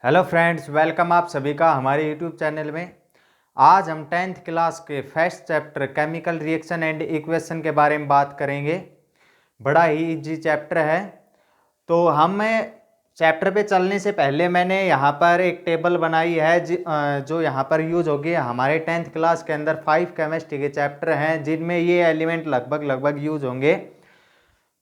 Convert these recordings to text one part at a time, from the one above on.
Hello friends, welcome आप सभी का हमारे यूट्यूब चैनल में। आज हम 10th क्लास के first chapter chemical reaction and equation के बारे में बात करेंगे। बड़ा ही इजी चैप्टर है। तो हमें चैप्टर पे चलने से पहले मैंने यहाँ पर एक टेबल बनाई है जो यहाँ पर यूज होगी। हमारे 10th क्लास के अंदर 5 केमिस्ट्री के चैप्टर हैं जिनमें ये एलिमेंट लगभग यूज होंगे।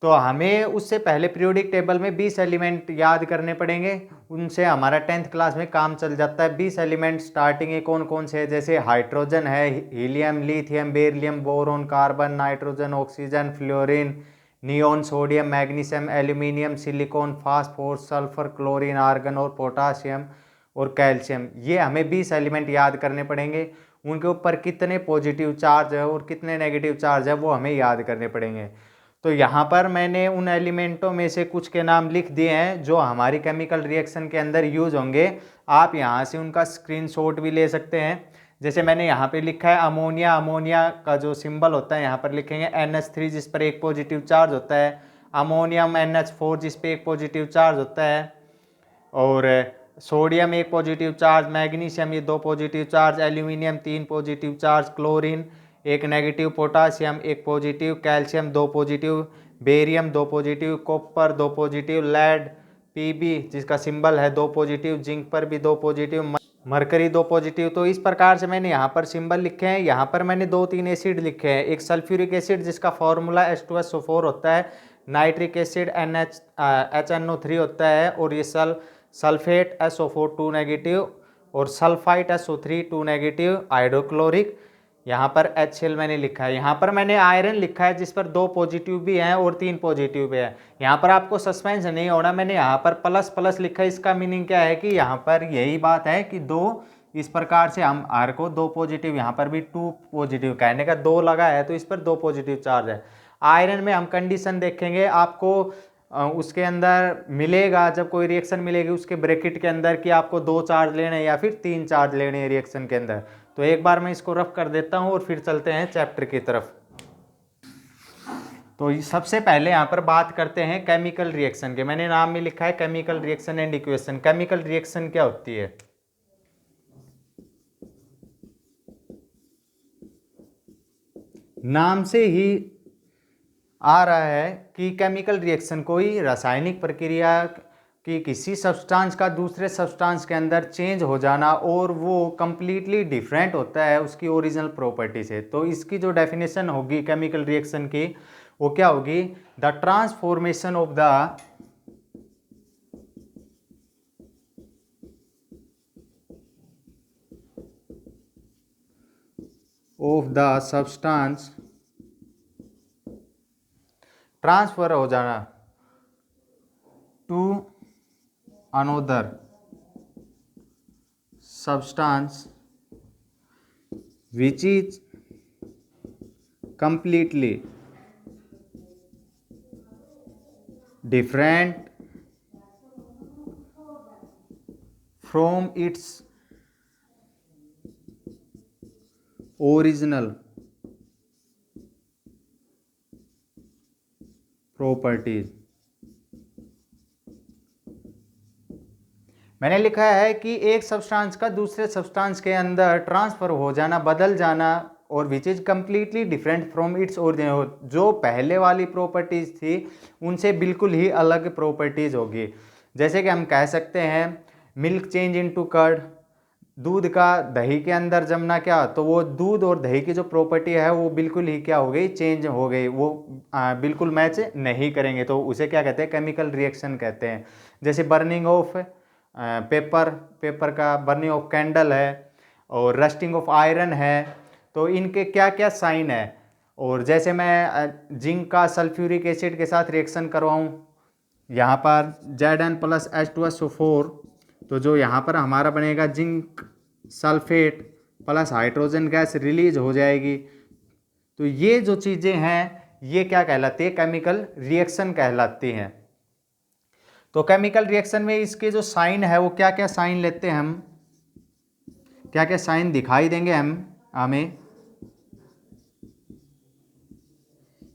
तो हमें उससे पहले पीरियोडिक टेबल में 20 एलिमेंट याद करने पड़ेंगे। उनसे हमारा 10th क्लास में काम चल जाता है। 20 एलिमेंट स्टार्टिंग है कौन कौन से है, जैसे हाइड्रोजन है, helium, lithium, beryllium, boron, carbon, nitrogen, oxygen, fluorine, neon, sodium, magnesium, aluminium, silicon, phosphorus, sulphur, chlorine, argon और पोटाशियम और कैल्शियम। ये हमें 20 एलिमेंट याद करने पड़ेंगे। उनके ऊपर कितने पॉजिटिव चार्ज है और कितने नेगेटिव चार्ज है वो हमें याद करने पड़ेंगे। तो यहाँ पर मैंने उन एलिमेंटों में से कुछ के नाम लिख दिए हैं जो हमारी केमिकल रिएक्शन के अंदर यूज होंगे। आप यहाँ से उनका स्क्रीनशॉट भी ले सकते हैं। जैसे मैंने यहाँ पे लिखा है अमोनिया। अमोनिया का जो सिंबल होता है यहाँ पर लिखेंगे NH3 जिस पर एक पॉजिटिव चार्ज होता है, अमोनियम NH4 जिस पे एक पॉजिटिव चार्ज होता है, और सोडियम एक पॉजिटिव चार्ज, मैग्नीशियम ये 2 positive charge, aluminium 3 positive charge, chlorine एक नेगेटिव, पोटाशियम एक पॉजिटिव, कैल्शियम 2 पॉजिटिव, बेरियम 2 पॉजिटिव, कॉपर 2 पॉजिटिव, लेड Pb जिसका सिंबल है 2 पॉजिटिव, जिंक पर भी 2 पॉजिटिव, मरकरी 2 पॉजिटिव। तो इस प्रकार से मैंने यहाँ पर सिंबल लिखे हैं। यहाँ पर मैंने 2-3 एसिड लिखे हैं। एक सल्फ्यूरिक एसिड जिसका फॉर्मूला H2SO4 होता है, नाइट्रिक एसिड HNO3 होता है, और ये सल्फेट SO4 2 नेगेटिव, और सल्फाइट SO3 2 नेगेटिव, हाइड्रोक्लोरिक यहाँ पर HCl मैंने लिखा है। यहाँ पर मैंने आयरन लिखा है जिस पर 2 पॉजिटिव भी हैं और 3 पॉजिटिव भी हैं। यहाँ पर आपको सस्पेंस नहीं होना, मैंने यहाँ पर प्लस प्लस लिखा है। इसका मीनिंग क्या है कि यहाँ पर यही बात है कि 2 इस प्रकार से हम आर को 2 पॉजिटिव, यहाँ पर भी 2 पॉजिटिव, कहने का 2 लगा है तो इस पर 2 पॉजिटिव चार्ज है। आयरन में हम कंडीशन देखेंगे, आपको उसके अंदर मिलेगा, जब कोई रिएक्शन मिलेगी उसके ब्रैकेट के अंदर कि आपको 2 चार्ज लेने या फिर 3 चार्ज लेने हैं रिएक्शन के अंदर। तो एक बार मैं इसको रफ कर देता हूं और फिर चलते हैं चैप्टर की तरफ। तो सबसे पहले यहाँ पर बात करते हैं केमिकल रिएक्शन के। मैंने नाम में लिखा है chemical reaction and equation. Chemical reaction क्या होती है? नाम से ही आ रहा है कि केमिकल रिएक्शन कोई रासायनिक प्रक्रिया कि किसी सब्सटेंस का दूसरे सब्सटेंस के अंदर चेंज हो जाना और वो कंप्लीटली डिफरेंट होता है उसकी ओरिजिनल प्रॉपर्टी से। तो इसकी जो डेफिनेशन होगी केमिकल रिएक्शन की वो क्या होगी? The transformation of the substance, transfer हो जाना to another substance which is completely different from its original properties। मैंने लिखा है कि एक सब्सटेंस का दूसरे सब्सटेंस के अंदर ट्रांसफर हो जाना, बदल जाना, और which is completely different from its original, जो पहले वाली प्रॉपर्टीज थी उनसे बिल्कुल ही अलग प्रॉपर्टीज होगी। जैसे कि हम कह सकते हैं मिल्क चेंज इनटू कर्ड, दूध का दही के अंदर जमना, क्या तो वो दूध और दही की जो प्रॉपर्टी है वो बिल्कुल ही क्या हो गई? चेंज हो गई, वो बिल्कुल मैच नहीं करेंगे। तो उसे क्या कहते हैं? केमिकल रिएक्शन कहते हैं। जैसे बर्निंग ऑफ पेपर का बर्निंग ऑफ कैंडल है, और रस्टिंग ऑफ आयरन है। तो इनके क्या क्या साइन है? और जैसे मैं जिंक का सल्फ्यूरिक एसिड के साथ रिएक्शन करवाऊँ, यहाँ पर Zn+H2SO4, तो जो यहाँ पर हमारा बनेगा zinc sulphate plus hydrogen gas release हो जाएगी। तो ये जो चीज़ें हैं ये क्या कहलाती है? केमिकल रिएक्शन कहलाती हैं। तो केमिकल रिएक्शन में इसके जो साइन है वो क्या क्या साइन लेते हैं हम, क्या क्या साइन दिखाई देंगे हमें?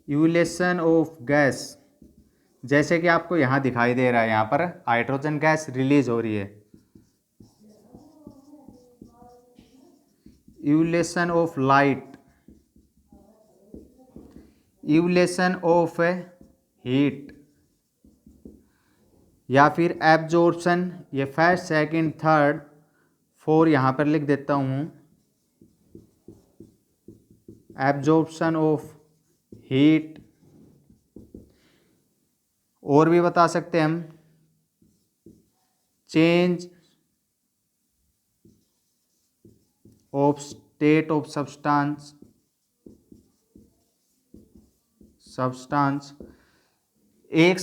यूलेशन ऑफ गैस, जैसे कि आपको यहाँ दिखाई दे रहा है, यहाँ पर हाइड्रोजन गैस रिलीज हो रही है। Evolution of light, evolution of heat, या फिर एब्जॉर्प्शन, ये फर्स्ट सेकंड थर्ड फोर यहाँ पर लिख देता हूँ। एब्जॉर्प्शन ऑफ हीट, और भी बता सकते हैं हम change of state of substance, एक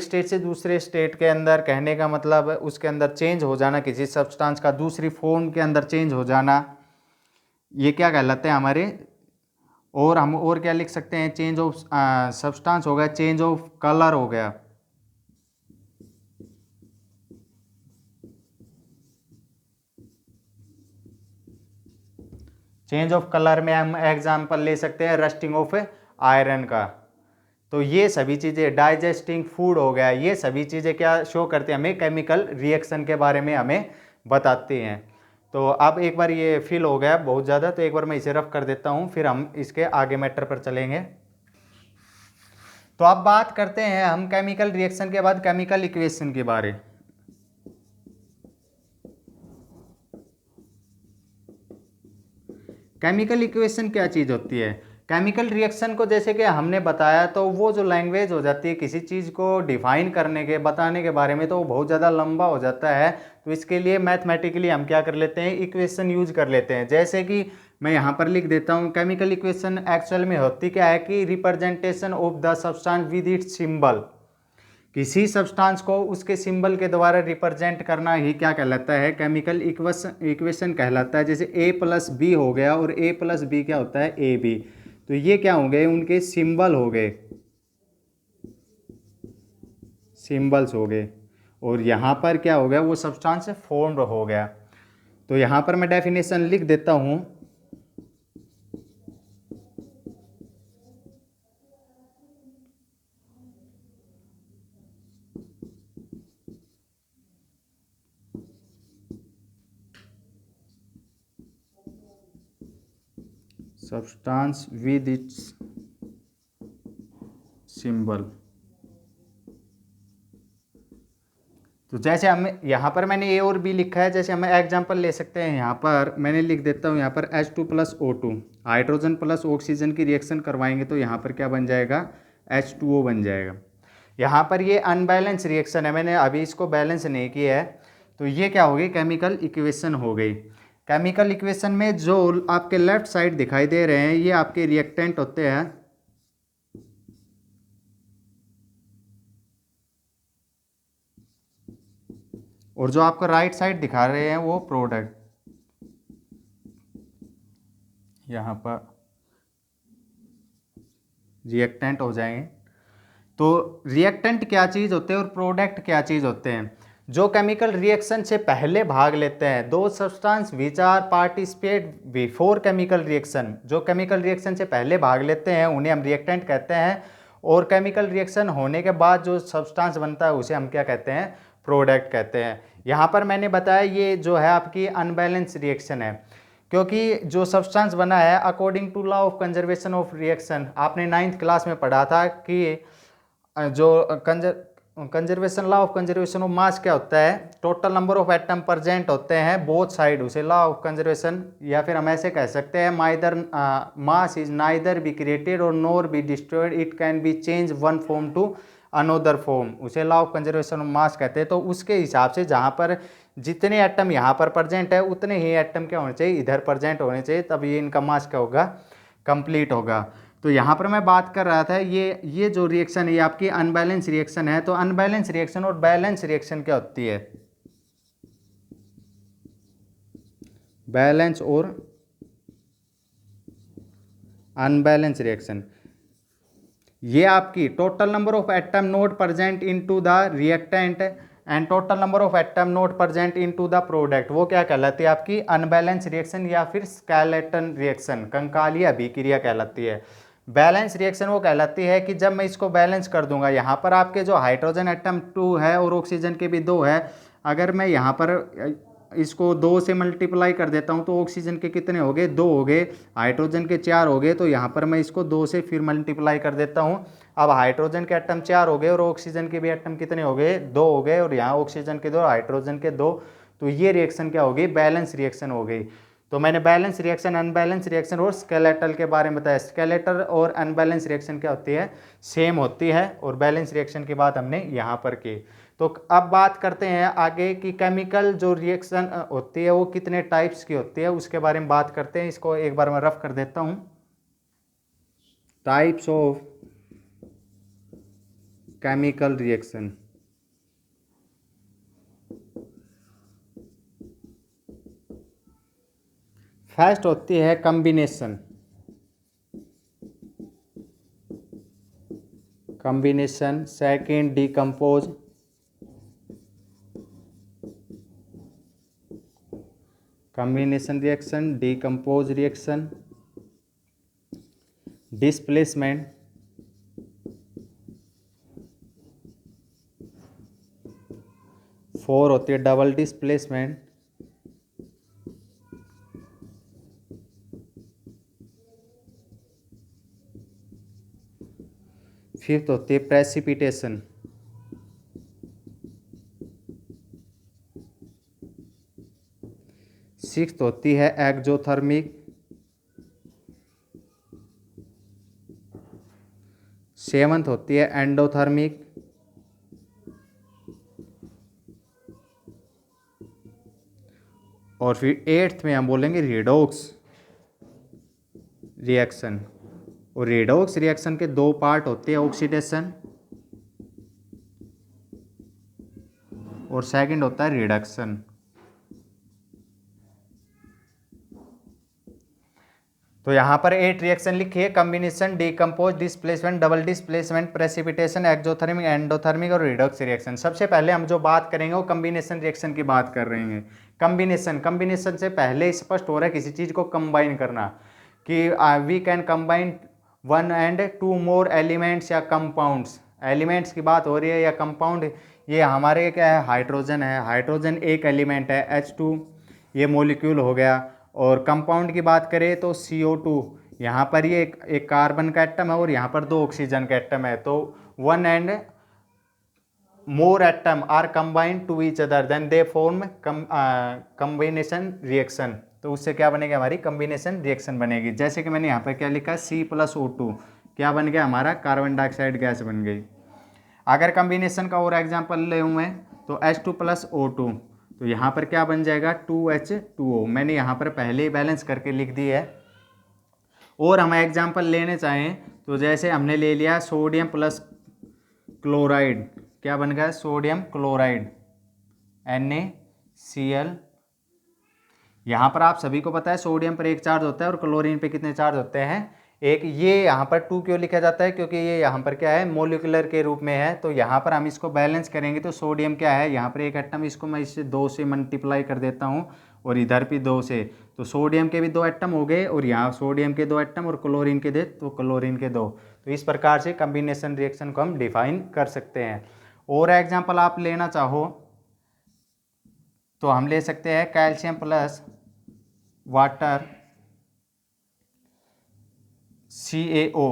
स्टेट से दूसरे स्टेट के अंदर, कहने का मतलब उसके अंदर चेंज हो जाना, किसी सब्सटेंस का दूसरी फॉर्म के अंदर चेंज हो जाना, ये क्या कहलाते हैं हमारे। और हम और क्या लिख सकते हैं, चेंज ऑफ सब्सटेंस हो गया, चेंज ऑफ कलर हो गया, चेंज ऑफ कलर में हम एग्जांपल ले सकते हैं रस्टिंग ऑफ आयरन का। तो ये सभी चीज़ें, डाइजेस्टिंग फूड हो गया, ये सभी चीज़ें क्या शो करते हैं हमें, केमिकल रिएक्शन के बारे में हमें बताते हैं। तो अब एक बार ये फिल हो गया बहुत ज़्यादा, तो एक बार मैं इसे रफ कर देता हूँ, फिर हम इसके आगे मैटर पर चलेंगे। तो अब बात करते हैं हम केमिकल रिएक्शन के बाद केमिकल इक्वेशन के बारे। केमिकल इक्वेशन क्या चीज़ होती है। केमिकल रिएक्शन को जैसे कि हमने बताया, तो वो जो लैंग्वेज हो जाती है किसी चीज़ को डिफाइन करने के, बताने के बारे में, तो वो बहुत ज़्यादा लंबा हो जाता है। तो इसके लिए मैथमेटिकली हम क्या कर लेते हैं, इक्वेशन यूज कर लेते हैं। जैसे कि मैं यहाँ पर लिख देता हूँ, केमिकल इक्वेशन एक्चुअल में होती क्या है कि representation of the substance with its symbol, किसी सब्सटेंस को उसके सिंबल के द्वारा रिप्रेजेंट करना ही क्या कहलाता है, केमिकल इक्वेशन कहलाता है। जैसे a प्लस बी हो गया, और a प्लस बी क्या होता है, ए बी। तो ये क्या हो गए, उनके सिंबल हो गए, सिंबल्स हो गए, और यहाँ पर क्या हो गया, वो सब्सटेंस फॉर्म हो गया। तो यहाँ पर मैं डेफिनेशन लिख देता हूँ। Substance with its symbol. तो जैसे हम यहाँ पर मैंने ए और बी लिखा है, जैसे हम एग्जांपल ले सकते हैं। यहाँ पर मैंने लिख देता हूँ, यहाँ पर H2 plus O2, hydrogen plus oxygen की रिएक्शन करवाएंगे तो यहाँ पर क्या बन जाएगा, H2O बन जाएगा। यहाँ पर ये अनबैलेंस रिएक्शन है, मैंने अभी इसको बैलेंस नहीं किया है, तो ये क्या हो गई, केमिकल इक्वेशन हो गई। केमिकल इक्वेशन में जो आपके लेफ्ट साइड दिखाई दे रहे हैं, ये आपके रिएक्टेंट होते हैं, और जो आपको राइट साइड दिखा रहे हैं वो प्रोडक्ट, यहाँ पर रिएक्टेंट हो जाएंगे। तो रिएक्टेंट क्या चीज़ होते हैं और प्रोडक्ट क्या चीज़ होते हैं। जो केमिकल रिएक्शन से पहले भाग लेते हैं, दो substance which are participate before chemical reaction, जो केमिकल रिएक्शन से पहले भाग लेते हैं उन्हें हम रिएक्टेंट कहते हैं, और केमिकल रिएक्शन होने के बाद जो सब्सटेंस बनता है उसे हम क्या कहते हैं, प्रोडक्ट कहते हैं। यहाँ पर मैंने बताया ये जो है आपकी अनबैलेंस रिएक्शन है, क्योंकि जो सब्सटेंस बना है according to law of conservation of reaction, आपने 9th क्लास में पढ़ा था कि जो conservation law of conservation of mass क्या होता है, total number of atom present होते हैं बोथ साइड, उसे लॉ ऑफ कंजर्वेशन, या फिर हम ऐसे कह सकते हैं neither mass is neither be created और nor be destroyed, it can be change one form to another form, उसे लॉ ऑफ कंजर्वेशन ऑफ मास कहते हैं। तो उसके हिसाब से जहाँ पर जितने एटम यहाँ पर प्रेजेंट है उतने ही एटम क्या होने चाहिए, इधर प्रेजेंट होने चाहिए, तब ये इनका मास क्या होगा, कंप्लीट होगा। तो यहाँ पर मैं बात कर रहा था ये जो रिएक्शन है ये आपकी अनबैलेंस रिएक्शन है। तो अनबैलेंस रिएक्शन और बैलेंस रिएक्शन क्या होती है, बैलेंस और अनबैलेंस रिएक्शन, ये आपकी total number of atom not present into the reactant and total number of atom not present into the product, वो क्या कहलाती है, आपकी अनबैलेंस रिएक्शन या फिर स्केलेटन रिएक्शन, कंकाली अभिक्रिया कहलाती है। बैलेंस रिएक्शन वो कहलाती है कि जब मैं इसको बैलेंस कर दूंगा, यहाँ पर आपके जो हाइड्रोजन एटम 2 है और ऑक्सीजन के भी 2 है, अगर मैं यहाँ पर इसको 2 से मल्टीप्लाई कर देता हूँ तो ऑक्सीजन के कितने हो गए, 2 हो गए, हाइड्रोजन के 4 हो गए, तो यहाँ पर मैं इसको 2 से फिर मल्टीप्लाई कर देता हूँ। अब हाइड्रोजन के एटम 4 हो गए और ऑक्सीजन के भी एटम कितने हो गए, 2 हो गए, और यहाँ ऑक्सीजन के 2, हाइड्रोजन के 2, तो ये रिएक्शन क्या हो गई, बैलेंस रिएक्शन हो गई। तो मैंने बैलेंस रिएक्शन, अनबैलेंस रिएक्शन और स्केलेटल के बारे में बताया। स्केलेटल और अनबैलेंस रिएक्शन क्या होती है, सेम होती है, और बैलेंस रिएक्शन की बात हमने यहाँ पर की। तो अब बात करते हैं आगे कि केमिकल जो रिएक्शन होती है वो कितने टाइप्स की होती है, उसके बारे में बात करते हैं। इसको एक बार मैं रफ कर देता हूँ। Types of chemical reaction. First होती है combination. Combination. Second decompose. Combination reaction, decompose reaction, displacement, four होती है डबल डिस्प्लेसमेंट, फिफ्थ होती है प्रेसिपिटेशन, सिक्स्थ होती है एक्जोथर्मिक, सेवंथ होती है एंडोथर्मिक, और फिर एट्थ में हम बोलेंगे रिडॉक्स रिएक्शन। और रिडॉक्स रिएक्शन के दो पार्ट होते हैं, ऑक्सीडेशन और सेकंड होता है रिडक्शन। तो यहाँ पर 8 रिएक्शन लिखी है, combination, decompose, displacement, double displacement, precipitation, exothermic, endothermic और रिडॉक्स रिएक्शन। सबसे पहले हम जो बात करेंगे वो कॉम्बिनेशन रिएक्शन की बात कर रहे हैं। कॉम्बिनेशन से पहले स्पष्ट हो रहा है किसी चीज़ को कंबाइन करना, कि we can combine 1 and 2 more elements या कंपाउंड्स। एलिमेंट्स की बात हो रही है या कंपाउंड, ये हमारे क्या है, हाइड्रोजन है, हाइड्रोजन एक एलिमेंट है, H2 ये मॉलिक्यूल हो गया। और कंपाउंड की बात करें तो CO2, यहाँ पर ये एक कार्बन का एटम है और यहाँ पर 2 ऑक्सीजन का एटम है। तो 1 and more atom are combined to each other then they form combination reaction। तो उससे क्या बनेगी, हमारी कॉम्बिनेशन रिएक्शन बनेगी। जैसे कि मैंने यहाँ पर क्या लिखा, C+O2 क्या बन गया, हमारा कार्बन डाइऑक्साइड गैस बन गई। अगर कॉम्बिनेशन का और एग्जांपल ले मैं तो H2+O2, तो यहाँ पर क्या बन जाएगा, 2H2O। मैंने यहाँ पर पहले ही बैलेंस करके लिख दी है। और हम एग्जांपल लेने चाहें तो जैसे हमने ले लिया सोडियम प्लस क्लोराइड, क्या बन गया, सोडियम क्लोराइड NaCl। यहाँ पर आप सभी को पता है सोडियम पर एक चार्ज होता है और क्लोरीन पे कितने चार्ज होते हैं, एक। ये यहाँ पर 2 क्यों लिखा जाता है, क्योंकि ये यहाँ पर क्या है, मोलिकुलर के रूप में है। तो यहाँ पर हम इसको बैलेंस करेंगे तो सोडियम क्या है, यहाँ पर एक एटम, इसको मैं इससे 2 से मल्टीप्लाई कर देता हूँ और इधर भी 2 से, तो सोडियम के भी 2 एटम हो गए और यहाँ सोडियम के 2 एटम और क्लोरीन के तो क्लोरीन के 2। तो इस प्रकार से कॉम्बिनेशन रिएक्शन को हम डिफाइन कर सकते हैं। और एग्जाम्पल आप लेना चाहो तो हम ले सकते हैं कैल्शियम प्लस वाटर CaO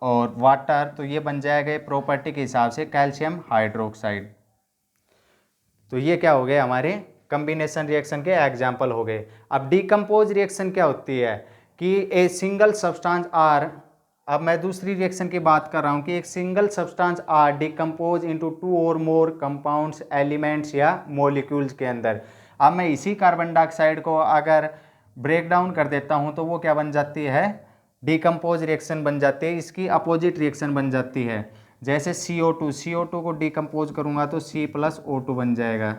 और वाटर, तो ये बन जाएगा प्रॉपर्टी के हिसाब से कैल्शियम हाइड्रोक्साइड। तो ये क्या हो गए, हमारे कॉम्बिनेशन रिएक्शन के एग्जाम्पल हो गए। अब डिकम्पोज रिएक्शन क्या होती है कि ए सिंगल सब्सटेंस आर, अब मैं दूसरी रिएक्शन की बात कर रहा हूँ कि एक single substance are decompose into 2 और मोर कंपाउंड्स, एलिमेंट्स या मॉलिक्यूल्स के अंदर। अब मैं इसी कार्बन डाइऑक्साइड को अगर ब्रेक डाउन कर देता हूँ तो वो क्या बन जाती है, डिकम्पोज रिएक्शन बन जाती है, इसकी अपोजिट रिएक्शन बन जाती है। जैसे CO2 को डिकम्पोज करूँगा तो C+O2 बन जाएगा,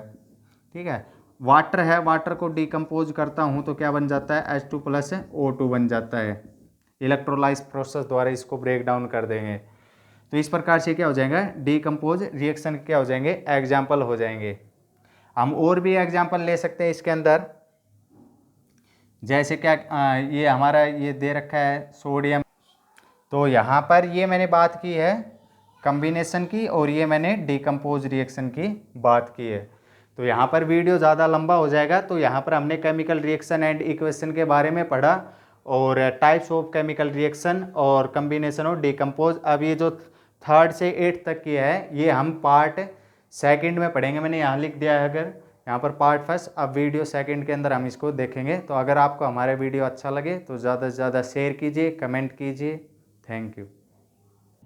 ठीक है। वाटर है, वाटर को डिकम्पोज करता हूँ तो क्या बन जाता है, H2+O2 बन जाता है। इलेक्ट्रोलाइज प्रोसेस द्वारा इसको ब्रेक डाउन कर देंगे। तो इस प्रकार से क्या हो जाएगा, डिकम्पोज रिएक्शन क्या हो जाएंगे, एग्जाम्पल हो जाएंगे। हम और भी एग्जाम्पल ले सकते हैं इसके अंदर, जैसे क्या ये हमारा ये दे रखा है सोडियम, तो यहाँ पर ये मैंने बात की है कॉम्बिनेशन की और ये मैंने डिकम्पोज रिएक्शन की बात की है। तो यहाँ पर वीडियो ज़्यादा लंबा हो जाएगा। तो यहाँ पर हमने केमिकल रिएक्शन एंड इक्वेशन के बारे में पढ़ा और टाइप्स ऑफ केमिकल रिएक्शन और कम्बिनेशन ऑफ डिकम्पोज। अब ये जो 3rd से 8th तक की है ये हम पार्ट 2nd में पढ़ेंगे। मैंने यहाँ लिख दिया है अगर यहाँ पर पार्ट 1st, अब वीडियो 2nd के अंदर हम इसको देखेंगे। तो अगर आपको हमारा वीडियो अच्छा लगे तो ज़्यादा से ज़्यादा शेयर कीजिए, कमेंट कीजिए। Thank you.